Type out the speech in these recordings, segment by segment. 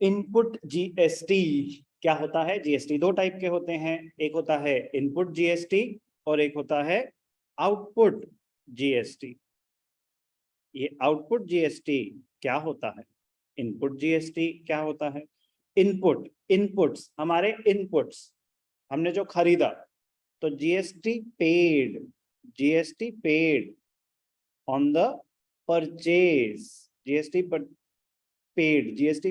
Input GST क्या होता है? जीएसटी दो टाइप के होते हैं, एक होता है इनपुट जीएसटी और एक होता है आउटपुट जीएसटी। ये आउटपुट जीएसटी क्या होता है? इनपुट जीएसटी क्या होता है? इनपुट्स हमारे इनपुट्स, हमने जो खरीदा, तो GST paid on the purchase, GST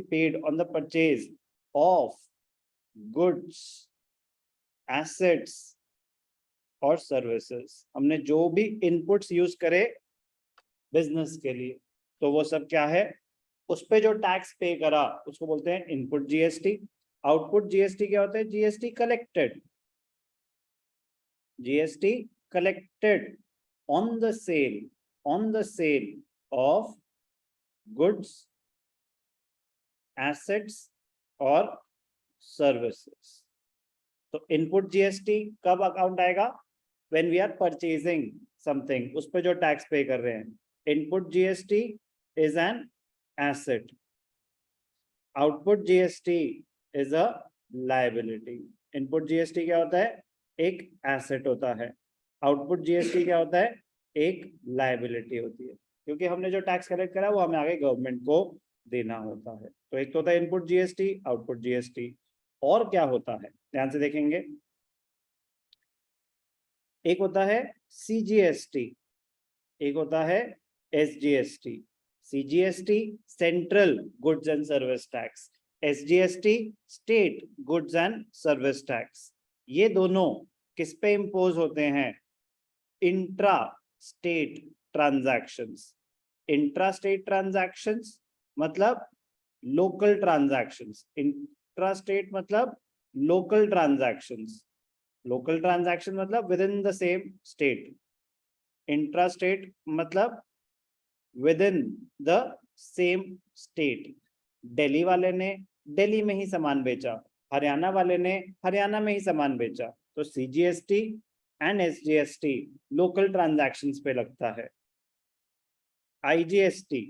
paid on the purchase of goods, assets और सर्विसेज। हमने जो भी इनपुट्स यूज करे बिजनेस के लिए, तो वो सब क्या है? उस पे जो टैक्स पे करा उसको बोलते हैं इनपुट जीएसटी। आउटपुट जीएसटी क्या होता है? GST collected on the sale of goods, assets और सर्विसेज। तो इनपुट जीएसटी कब अकाउंट आएगा? When we are purchasing something, उस पे जो टैक्स पे कर रहे हैं। Input GST is an asset, output GST is a liability. Input GST क्या होता है? एक एसेट होता है। आउटपुट जीएसटी क्या होता है? एक लायबिलिटी होती है, क्योंकि हमने जो टैक्स कलेक्ट करा वो हमें आगे गवर्नमेंट को देना होता है। तो एक तो होता है इनपुट जीएसटी, आउटपुट जीएसटी। और क्या होता है, ध्यान से देखेंगे। एक होता है सीजीएसटी, एक होता है SGST. CGST central goods and service tax, SGST state goods and service tax. ये दोनों किस पे इंपोज होते हैं? Intra state transactions. Intra state transactions मतलब लोकल ट्रांजैक्शंस, इंट्रा स्टेट मतलब लोकल ट्रांजैक्शंस, लोकल ट्रांजैक्शन मतलब within the same state, intra state मतलब within the same state. Delhi वाले ने दिल्ली में ही सामान बेचा, हरियाणा वाले ने हरियाणा में ही सामान बेचा, तो CGST and SGST local transactions पे लगता है। IGST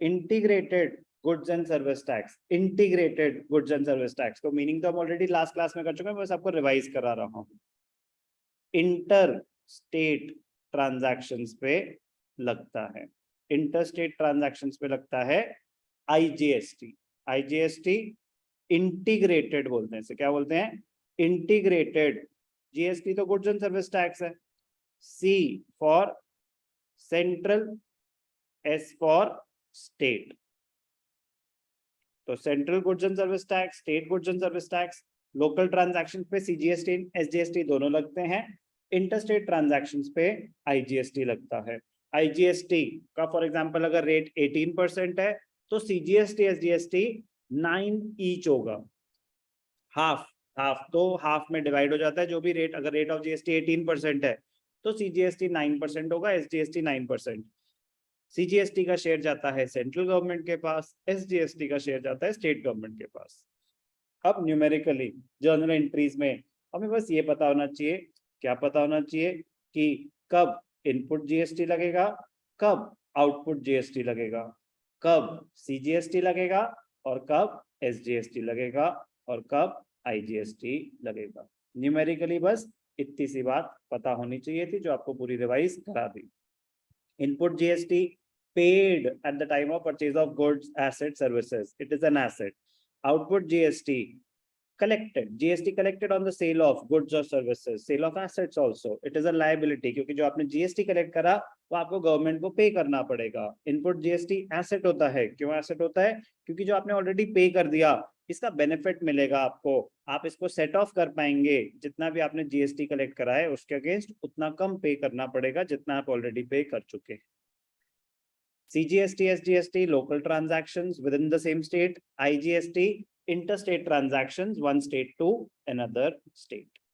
integrated goods and service tax, integrated goods and service tax. तो मीनिंग तो हम ऑलरेडी लास्ट क्लास में कर चुके हैं, बस आपको रिवाइज करा रहा हूं। इंटर स्टेट ट्रांजैक्शंस पे लगता है, इंटर स्टेट ट्रांजैक्शंस पे लगता है आईजीएसटी। आईजीएसटी इंटीग्रेटेड बोलते हैं, इसे क्या बोलते हैं? इंटीग्रेटेड। जीएसटी तो गुड्स एंड सर्विस टैक्स है, C for central, S for state. तो central goods and service tax, state goods and service tax, local transactions पे सीजीएसटी एसजीएसटी दोनों लगते हैं। इंटरस्टेट ट्रांजैक्शंस पे आईजीएसटी लगता है। आईजीएसटी का फॉर एग्जांपल अगर रेट 18% है, तो सीजीएसटी एसजीएसटी 9 ईच होगा। हाफ हाफ तो हाफ में डिवाइड हो जाता है जो भी रेट, अगर रेट ऑफ जीएसटी 18% है तो सीजीएसटी 9% होगा, एसजीएसटी 9%। सीजीएसटी का शेयर जाता है सेंट्रल गवर्नमेंट के पास, एसजीएसटी का शेयर जाता है स्टेट गवर्नमेंट के पास। अब न्यूमेरिकली जर्नल एंट्रीज में हमें बस ये पता होना चाहिए, क्या पता होना चाहिए? कि कब इनपुट जीएसटी लगेगा, कब आउटपुट जीएसटी लगेगा, कब सीजीएसटी लगेगा और कब एसजीएसटी लगेगा और कब आईजीएसटी लगेगा। न्यूमेरिकली बस इतनी सी बात पता होनी चाहिए थी, जो आपको पूरी रिवाइज करा दी। Input GST paid at the time of purchase of goods, assets, services. It is an asset. Output GST collected. GST collected on the sale of goods or services. Sale of assets also. It is a liability, क्योंकि जो आपने GST collect करा वो आपको government को पे करना पड़ेगा। Input GST asset होता है। क्यों asset होता है? क्योंकि जो आपने ऑलरेडी पे कर दिया, इसका बेनिफिट मिलेगा आपको, आप इसको सेट ऑफ कर पाएंगे। जितना भी आपने जीएसटी कलेक्ट करा है उसके अगेंस्ट उतना कम पे करना पड़ेगा जितना आप ऑलरेडी पे कर चुके हैं। CGST SGST local transactions with in the same state, IGST interstate transactions, one state to another state.